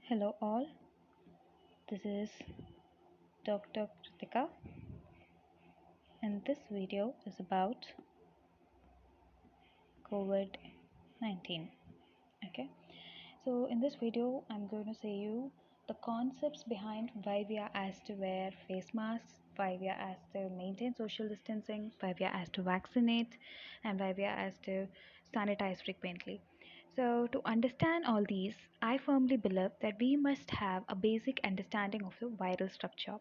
Hello all, this is Dr. Krithiga and this video is about COVID-19. Okay, so in this video I'm going to say you the concepts behind why we are asked to wear face masks, why we are asked to maintain social distancing, why we are asked to vaccinate, and why we are asked to sanitize frequently. So, to understand all these, I firmly believe that we must have a basic understanding of the viral structure.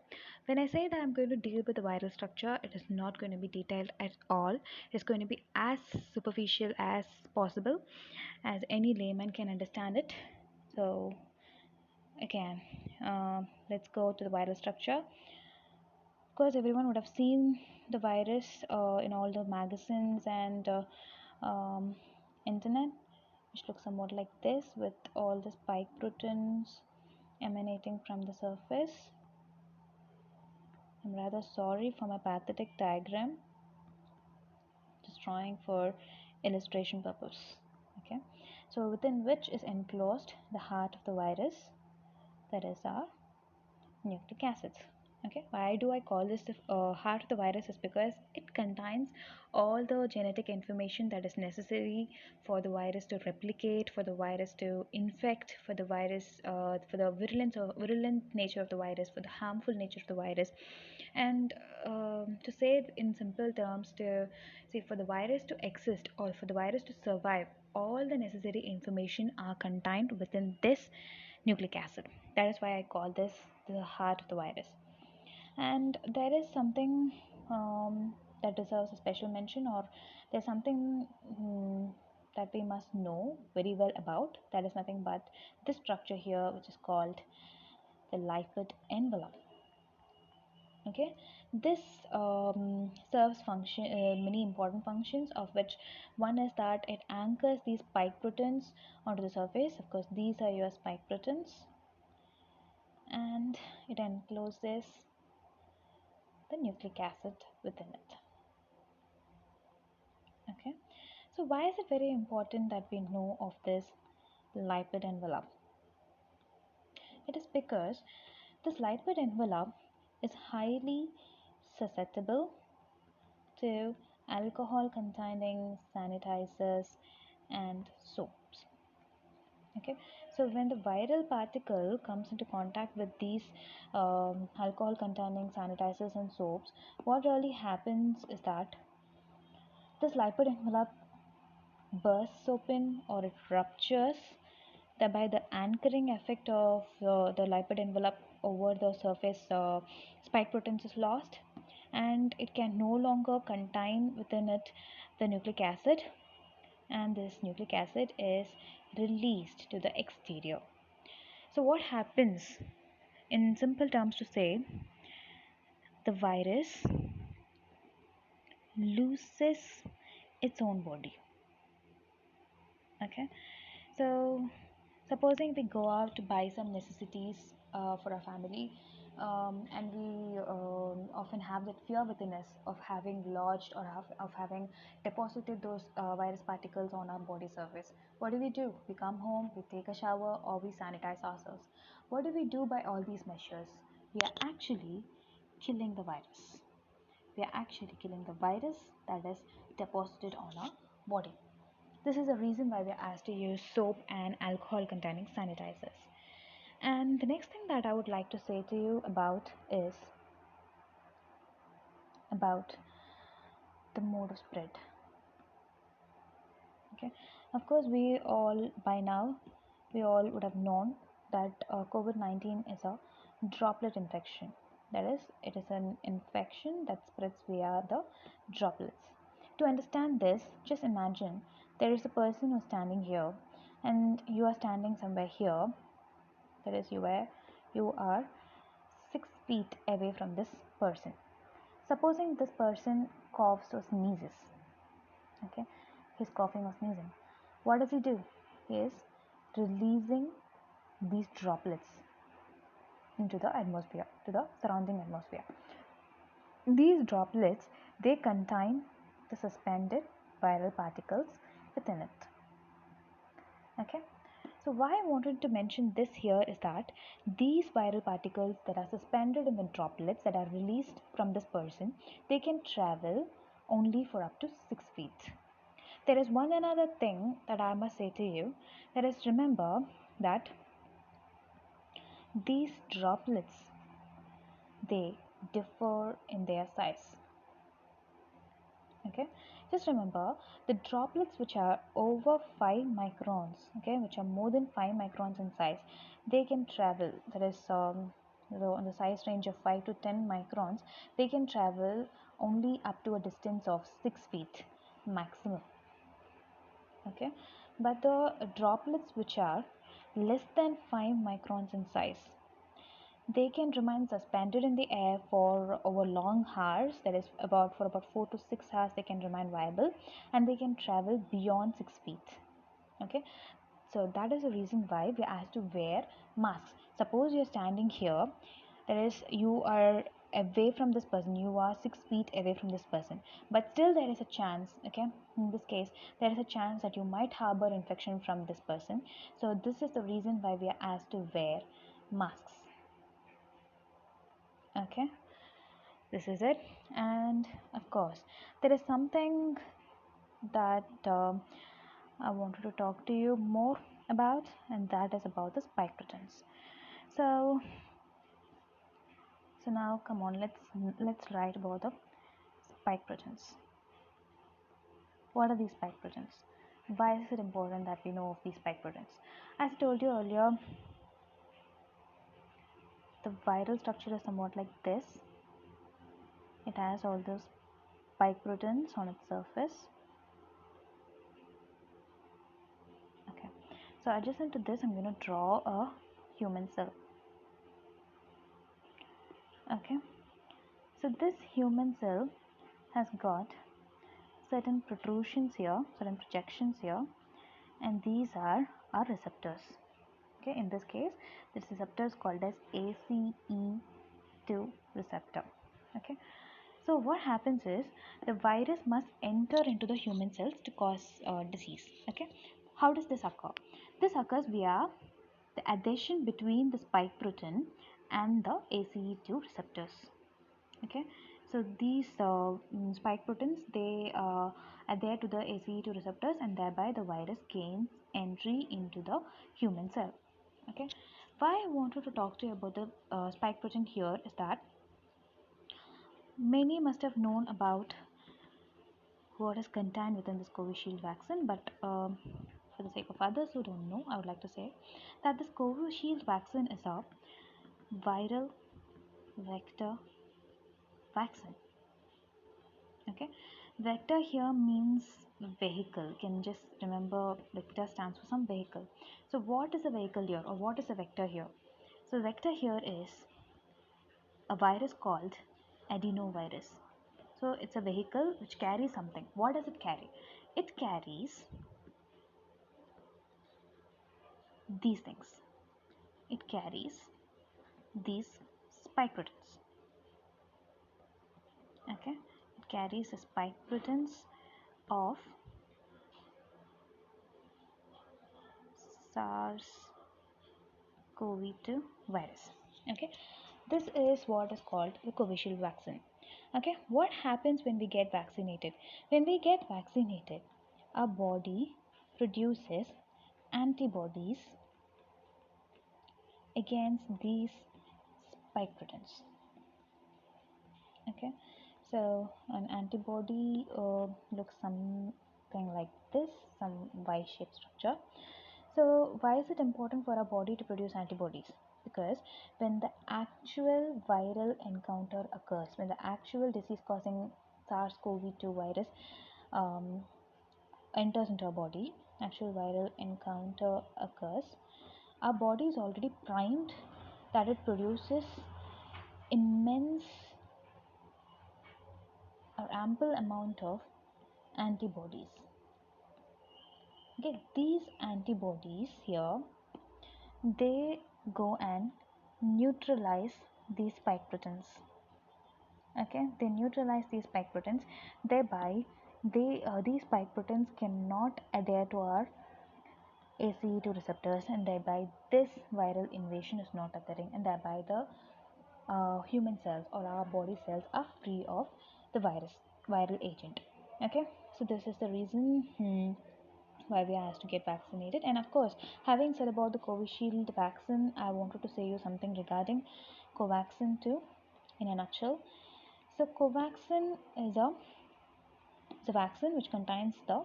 When I say that I'm going to deal with the viral structure, it is not going to be detailed at all. It's going to be as superficial as possible, as any layman can understand it. So, again, let's go to the viral structure. Of course, everyone would have seen the virus in all the magazines and internet, which looks somewhat like this with all the spike proteins emanating from the surface. I'm rather sorry for my pathetic diagram, just drawing for illustration purpose. Okay, so within which is enclosed the heart of the virus, that is our nucleic acids. Okay, why do I call this the heart of the virus? Is because it contains all the genetic information that is necessary for the virus to replicate, for the virus to infect, for the virus, for the virulent nature of the virus, for the harmful nature of the virus, and to say it in simple terms, to say for the virus to exist or for the virus to survive, all the necessary information are contained within this nucleic acid. That is why I call this the heart of the virus. And there is something that deserves a special mention, or there's something that we must know very well about. That is nothing but this structure here, which is called the lipid envelope. Okay, this serves many important functions, of which one is that it anchors these spike proteins onto the surface. Of course, these are your spike proteins, and it encloses the nucleic acid within it. Okay, so why is it very important that we know of this lipid envelope? It is because this lipid envelope is highly susceptible to alcohol containing sanitizers and soaps. Okay, so when the viral particle comes into contact with these alcohol containing sanitizers and soaps, what really happens is that this lipid envelope bursts open or it ruptures, thereby the anchoring effect of the lipid envelope over the surface spike proteins is lost, and it can no longer contain within it the nucleic acid, and this nucleic acid is released to the exterior. So what happens, in simple terms to say, the virus loses its own body. Okay, so supposing we go out to buy some necessities for our family, and we often have that fear within us of having lodged or of having deposited those virus particles on our body surface. What do? We come home, we take a shower, or we sanitize ourselves. What do we do by all these measures? We are actually killing the virus. We are actually killing the virus that is deposited on our body. This is the reason why we are asked to use soap and alcohol containing sanitizers. And the next thing that I would like to say to you about is about the mode of spread. Okay, of course, we all would have known that COVID-19 is a droplet infection. That is, it is an infection that spreads via the droplets. To understand this, just imagine there is a person who's standing here, and you are standing somewhere here. That is, you are 6 feet away from this person. Supposing this person coughs or sneezes. Okay, he's coughing or sneezing. What does he do? He is releasing these droplets into the atmosphere, to the surrounding atmosphere. These droplets, they contain the suspended viral particles within it. Okay, So why I wanted to mention this here is that these viral particles that are suspended in the droplets that are released from this person, they can travel only for up to 6 feet. There is one another thing that I must say to you, that is, remember that these droplets, they differ in their size. Okay, just remember the droplets which are over 5 microns, okay, which are more than 5 microns in size, they can travel, that is on the size range of 5 to 10 microns, they can travel only up to a distance of 6 feet maximum. Okay, but the droplets which are less than 5 microns in size, they can remain suspended in the air for over long hours, that is about for about 4 to 6 hours they can remain viable, and they can travel beyond 6 feet. Okay, so that is the reason why we are asked to wear masks. Suppose you're standing here, that is, you are away from this person, you are 6 feet away from this person, but still there is a chance, okay, in this case there is a chance that you might harbor infection from this person. So this is the reason why we are asked to wear masks. Okay, this is it. And of course there is something that I wanted to talk to you more about, and that is about the spike proteins. So now come on, let's write about the spike proteins. What are these spike proteins? Why is it important that we know of these spike proteins? As I told you earlier, the viral structure is somewhat like this. It has all those spike proteins on its surface. Okay, so adjacent to this I'm going to draw a human cell. Okay, so this human cell has got certain protrusions here, certain projections here, and these are our receptors. Okay, in this case this receptor is called as ACE2 receptor. Okay, so what happens is the virus must enter into the human cells to cause disease. Okay, how does this occur? This occurs via the adhesion between the spike protein and the ACE2 receptors. Okay, so these spike proteins, they adhere to the ACE2 receptors, and thereby the virus gains entry into the human cell. Okay, why I wanted to talk to you about the spike protein here is that many must have known about what is contained within this Covishield vaccine, but for the sake of others who don't know, I would like to say that this Covishield vaccine is a viral vector vaccine. Okay, vector here means vehicle. You can just remember vector stands for some vehicle. So what is a vehicle here, or what is a vector here? So vector here is a virus called adenovirus. So it's a vehicle which carries something. What does it carry? It carries these things. It carries these spike proteins. Okay, it carries the spike proteins of SARS-CoV-2 virus. Okay, this is what is called the Covishield vaccine. Okay, what happens when we get vaccinated? When we get vaccinated, our body produces antibodies against these spike proteins. Okay, so an antibody looks something like this, some Y-shaped structure. So why is it important for our body to produce antibodies? Because when the actual viral encounter occurs, when the actual disease causing SARS-CoV-2 virus um, enters into our body, actual viral encounter occurs, our body is already primed that it produces immense or ample amount of antibodies. Okay, these antibodies here, they go and neutralize these spike proteins. Okay, they neutralize these spike proteins, thereby these spike proteins cannot adhere to our ACE2 receptors, and thereby this viral invasion is not occurring, and thereby the human cells or our body cells are free of the viral agent. Okay, so this is the reason why we are asked to get vaccinated. And of course, having said about the Covishield vaccine, I wanted to say you something regarding Covaxin too, in a nutshell. So Covaxin is a vaccine which contains the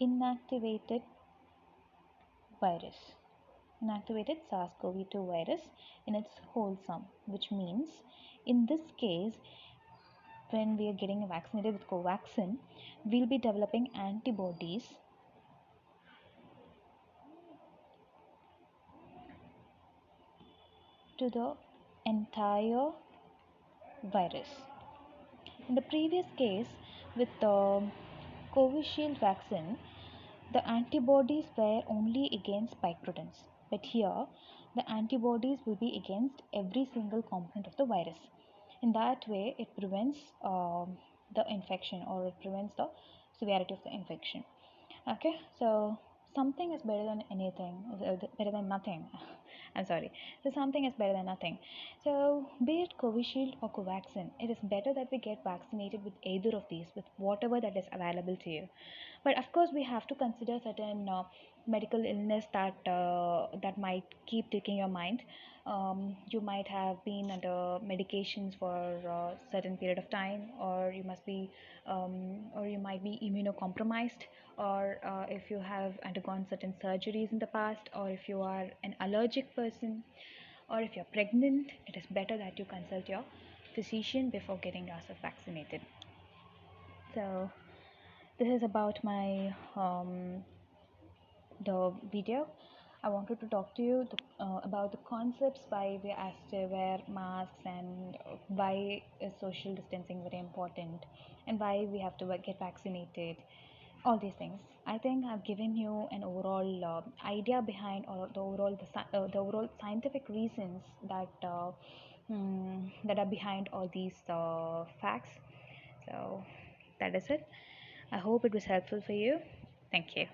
inactivated virus, inactivated SARS-CoV-2 virus in its whole sum, which means in this case, when we are getting vaccinated with Covaxin, we'll be developing antibodies to the entire virus. In the previous case, with the Covishield vaccine, the antibodies were only against spike proteins, but here the antibodies will be against every single component of the virus. In that way, it prevents the infection, or it prevents the severity of the infection. Okay, so something is better than anything, better than nothing. I'm sorry. So something is better than nothing. So be it Covishield or Covaxin, it is better that we get vaccinated with either of these, with whatever that is available to you. But of course, we have to consider certain medical illness that might keep taking your mind. You might have been under medications for a certain period of time, or or you might be immunocompromised, or if you have undergone certain surgeries in the past, or if you are an allergic person, or if you're pregnant. It is better that you consult your physician before getting yourself vaccinated. So this is about my the video. I wanted to talk to you about the concepts why we are asked to wear masks, and why is social distancing very important, and why we have to get vaccinated. All these things. I think I've given you an overall idea behind, or the overall scientific reasons that are behind all these facts. So that is it. I hope it was helpful for you. Thank you.